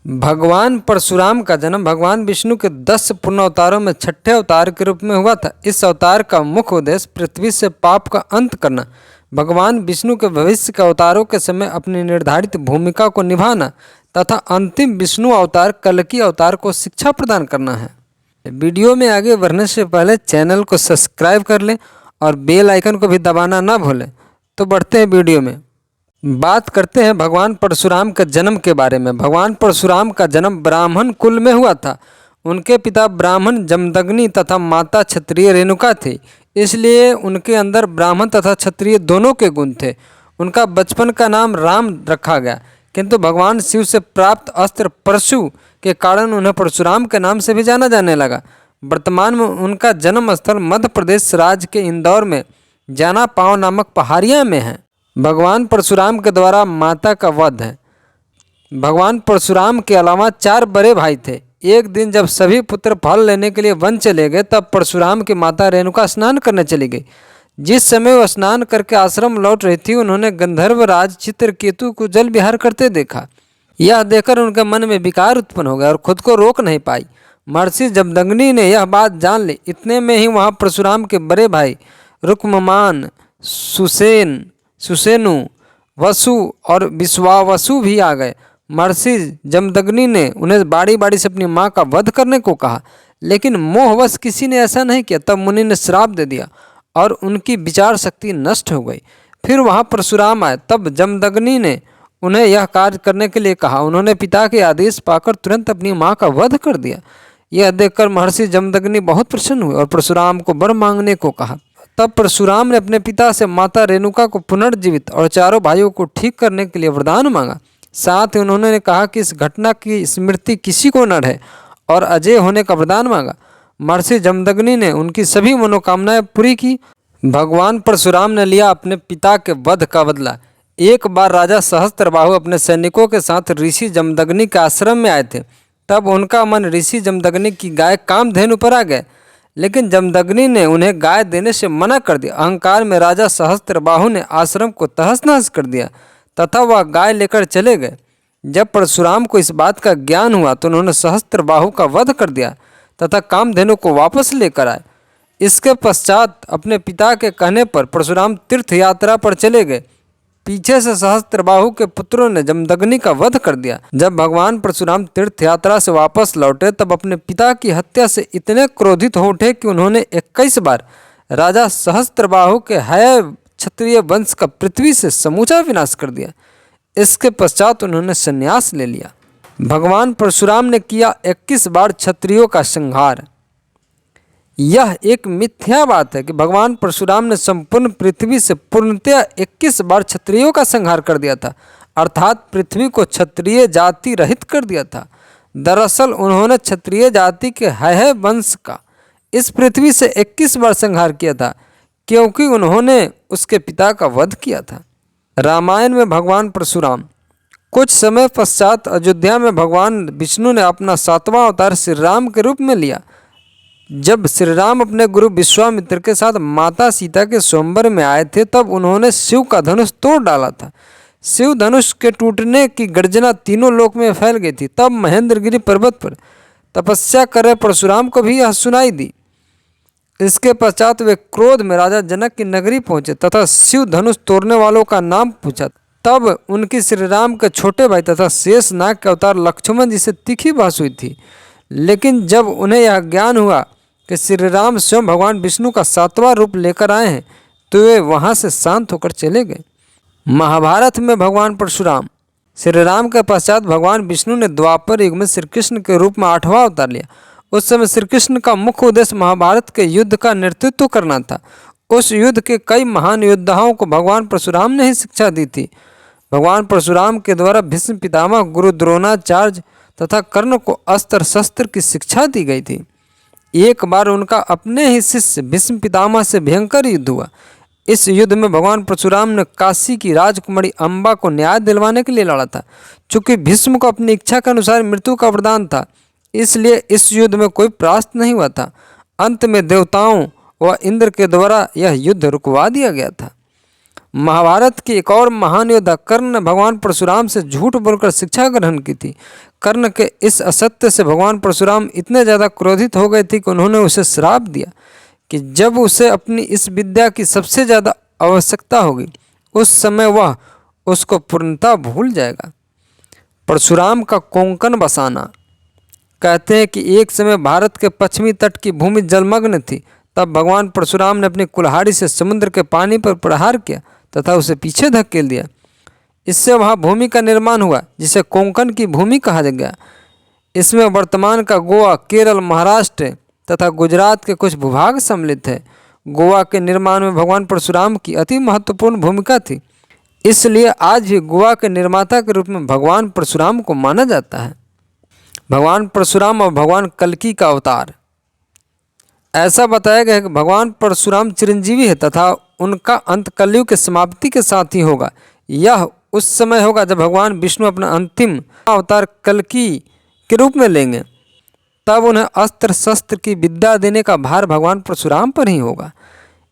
भगवान परशुराम का जन्म भगवान विष्णु के 10 पूर्ण अवतारों में छठे अवतार के रूप में हुआ था। इस अवतार का मुख्य उद्देश्य पृथ्वी से पाप का अंत करना, भगवान विष्णु के भविष्य के अवतारों के समय अपनी निर्धारित भूमिका को निभाना तथा अंतिम विष्णु अवतार कल्कि अवतार को शिक्षा प्रदान करना है। वीडियो में आगे बढ़ने से पहले चैनल को सब्सक्राइब कर लें और बेल आइकन को भी दबाना ना भूलें। तो बढ़ते हैं वीडियो में। बात करते हैं भगवान परशुराम के जन्म के बारे में। भगवान परशुराम का जन्म ब्राह्मण कुल में हुआ था। उनके पिता ब्राह्मण जमदग्नि तथा माता क्षत्रिय रेणुका थी, इसलिए उनके अंदर ब्राह्मण तथा क्षत्रिय दोनों के गुण थे। उनका बचपन का नाम राम रखा गया, किंतु भगवान शिव से प्राप्त अस्त्र परशु के कारण उन्हें परशुराम के नाम से भी जाना जाने लगा। वर्तमान में उनका जन्म स्थल मध्य प्रदेश राज्य के इंदौर में जाना पांव नामक पहाड़ियाँ में है। भगवान परशुराम के द्वारा माता का वध है। भगवान परशुराम के अलावा 4 बड़े भाई थे। एक दिन जब सभी पुत्र फल लेने के लिए वन चले गए, तब परशुराम की माता रेणुका स्नान करने चली गई। जिस समय वह स्नान करके आश्रम लौट रही थी, उन्होंने गंधर्वराज चित्रकेतु को जल विहार करते देखा। यह देखकर उनके मन में विकार उत्पन्न हो गया और खुद को रोक नहीं पाई। महर्षि जमदग्नि ने यह बात जान ली। इतने में ही वहाँ परशुराम के बड़े भाई रुक्ममान, सुसेनु, वसु और विश्वावसु भी आ गए। महर्षि जमदग्नि ने उन्हें बारी बारी से अपनी मां का वध करने को कहा, लेकिन मोहवश किसी ने ऐसा नहीं किया। तब मुनि ने श्राप दे दिया और उनकी विचार शक्ति नष्ट हो गई। फिर वहां परशुराम आए, तब जमदग्नि ने उन्हें यह कार्य करने के लिए कहा। उन्होंने पिता के आदेश पाकर तुरंत अपनी मां का वध कर दिया। यह देखकर महर्षि जमदग्नि बहुत प्रसन्न हुए और परशुराम को वर मांगने को कहा। तब परशुराम ने अपने पिता से माता रेणुका को पुनर्जीवित और चारों भाइयों को ठीक करने के लिए वरदान मांगा। साथ ही उन्होंने कहा कि इस घटना की स्मृति किसी को न रहे और अजय होने का वरदान मांगा। महर्षि जमदग्नि ने उनकी सभी मनोकामनाएं पूरी की। भगवान परशुराम ने लिया अपने पिता के वध का बदला। एक बार राजा सहस्त्रबाहु अपने सैनिकों के साथ ऋषि जमदग्नि के आश्रम में आए थे। तब उनका मन ऋषि जमदग्नि की गाय कामधेनु पर आ गए, लेकिन जमदग्नि ने उन्हें गाय देने से मना कर दिया। अहंकार में राजा सहस्त्रबाहु ने आश्रम को तहस नहस कर दिया तथा वह गाय लेकर चले गए। जब परशुराम को इस बात का ज्ञान हुआ तो उन्होंने सहस्त्रबाहु का वध कर दिया तथा कामधेनु को वापस लेकर आए। इसके पश्चात अपने पिता के कहने पर परशुराम तीर्थ यात्रा पर चले गए। पीछे से सहस्त्रबाहु के पुत्रों ने जमदग्नि का वध कर दिया। जब भगवान परशुराम तीर्थ यात्रा से वापस लौटे, तब अपने पिता की हत्या से इतने क्रोधित हो उठे कि उन्होंने 21 बार राजा सहस्त्रबाहु के हय क्षत्रिय वंश का पृथ्वी से समूचा विनाश कर दिया। इसके पश्चात उन्होंने संन्यास ले लिया। भगवान परशुराम ने किया 21 बार क्षत्रियों का संहार। यह एक मिथ्या बात है कि भगवान परशुराम ने संपूर्ण पृथ्वी से पूर्णतया 21 बार क्षत्रियों का संहार कर दिया था, अर्थात पृथ्वी को क्षत्रिय जाति रहित कर दिया था। दरअसल उन्होंने क्षत्रिय जाति के हय वंश का इस पृथ्वी से 21 बार संहार किया था, क्योंकि उन्होंने उसके पिता का वध किया था। रामायण में भगवान परशुराम। कुछ समय पश्चात अयोध्या में भगवान विष्णु ने अपना 7वां अवतार श्री राम के रूप में लिया। जब श्री राम अपने गुरु विश्वामित्र के साथ माता सीता के स्वयंवर में आए थे, तब उन्होंने शिव का धनुष तोड़ डाला था। शिव धनुष के टूटने की गर्जना तीनों लोक में फैल गई थी। तब महेंद्रगिरी पर्वत पर तपस्या कर रहे परशुराम को भी यह सुनाई दी। इसके पश्चात वे क्रोध में राजा जनक की नगरी पहुंचे तथा शिव धनुष तोड़ने वालों का नाम पूछा। तब उनकी श्री राम के छोटे भाई तथा शेष नाग के अवतार लक्ष्मण जी से तीखी बहस हुई थी। लेकिन जब उन्हें यह ज्ञान हुआ कि श्री राम स्वयं भगवान विष्णु का 7वां रूप लेकर आए हैं, तो वे वहां से शांत होकर चले गए। महाभारत में भगवान परशुराम। श्री राम के पश्चात भगवान विष्णु ने द्वापर युग में श्री कृष्ण के रूप में 8वां अवतार लिया। उस समय श्री कृष्ण का मुख्य उद्देश्य महाभारत के युद्ध का नेतृत्व करना था। उस युद्ध के कई महान योद्धाओं को भगवान परशुराम ने ही शिक्षा दी थी। भगवान परशुराम के द्वारा भीष्म पितामह, गुरु द्रोणाचार्य तथा कर्ण को अस्त्र शस्त्र की शिक्षा दी गई थी। एक बार उनका अपने ही शिष्य भीष्म पितामह से भयंकर युद्ध हुआ। इस युद्ध में भगवान परशुराम ने काशी की राजकुमारी अम्बा को न्याय दिलवाने के लिए लड़ा था। चूंकि भीष्म को अपनी इच्छा के अनुसार मृत्यु का वरदान था, इसलिए इस युद्ध में कोई परास्त नहीं हुआ था। अंत में देवताओं व इंद्र के द्वारा यह युद्ध रुकवा दिया गया था। महाभारत के एक और महान योद्धा कर्ण ने भगवान परशुराम से झूठ बोलकर शिक्षा ग्रहण की थी। कर्ण के इस असत्य से भगवान परशुराम इतने ज़्यादा क्रोधित हो गए थे कि उन्होंने उसे श्राप दिया कि जब उसे अपनी इस विद्या की सबसे ज़्यादा आवश्यकता होगी उस समय वह उसको पूर्णतः भूल जाएगा। परशुराम का कोंकण बसाना। कहते हैं कि एक समय भारत के पश्चिमी तट की भूमि जलमग्न थी। तब भगवान परशुराम ने अपनी कुल्हाड़ी से समुद्र के पानी पर प्रहार किया तथा उसे पीछे धकेल दिया। इससे वहाँ भूमि का निर्माण हुआ जिसे कोंकण की भूमि कहा गया। इसमें वर्तमान का गोवा, केरल, महाराष्ट्र तथा गुजरात के कुछ भूभाग सम्मिलित है। गोवा के निर्माण में भगवान परशुराम की अति महत्वपूर्ण भूमिका थी, इसलिए आज भी गोवा के निर्माता के रूप में भगवान परशुराम को माना जाता है। भगवान परशुराम और भगवान कल्की का अवतार। ऐसा बताया गया है कि भगवान परशुराम चिरंजीवी है तथा उनका अंत कलयुग के समाप्ति के साथ ही होगा। यह उस समय होगा जब भगवान विष्णु अपना अंतिम अवतार कल्की के रूप में लेंगे। तब उन्हें अस्त्र शस्त्र की विद्या देने का भार भगवान परशुराम पर ही होगा।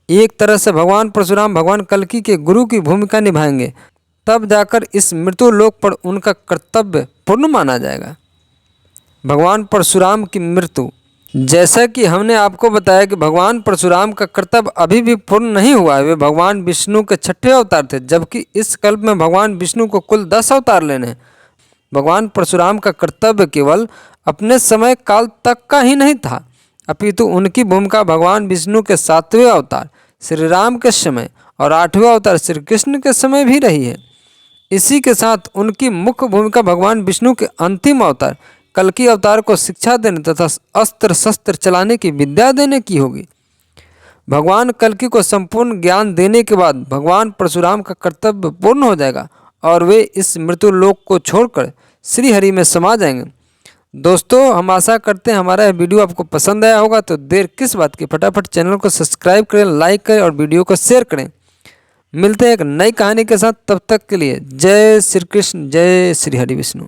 एक तरह से भगवान परशुराम भगवान कल्की के गुरु की भूमिका निभाएंगे। तब जाकर इस मृत्यु लोक पर उनका कर्तव्य पूर्ण माना जाएगा। भगवान परशुराम की मृत्यु। जैसा कि हमने आपको बताया कि भगवान परशुराम का कर्तव्य अभी भी पूर्ण नहीं हुआ है। वे भगवान विष्णु के 6ठे अवतार थे, जबकि इस कल्प में भगवान विष्णु को कुल 10 अवतार लेने हैं। भगवान परशुराम का कर्तव्य केवल अपने समय काल तक का ही नहीं था, अपितु उनकी भूमिका भगवान विष्णु के 7वें अवतार श्री राम के समय और 8वें अवतार श्री कृष्ण के समय भी रही है। इसी के साथ उनकी मुख्य भूमिका भगवान विष्णु के अंतिम अवतार कल्की अवतार को शिक्षा देने तथा अस्त्र शस्त्र चलाने की विद्या देने की होगी। भगवान कल्की को संपूर्ण ज्ञान देने के बाद भगवान परशुराम का कर्तव्य पूर्ण हो जाएगा और वे इस मृत्यु लोक को छोड़कर श्री हरि में समा जाएंगे। दोस्तों, हम आशा करते हैं हमारा यह वीडियो आपको पसंद आया होगा, तो देर किस बात की, फटाफट चैनल को सब्सक्राइब करें, लाइक करें और वीडियो को शेयर करें। मिलते हैं एक नई कहानी के साथ, तब तक के लिए जय श्री कृष्ण, जय श्री हरि विष्णु।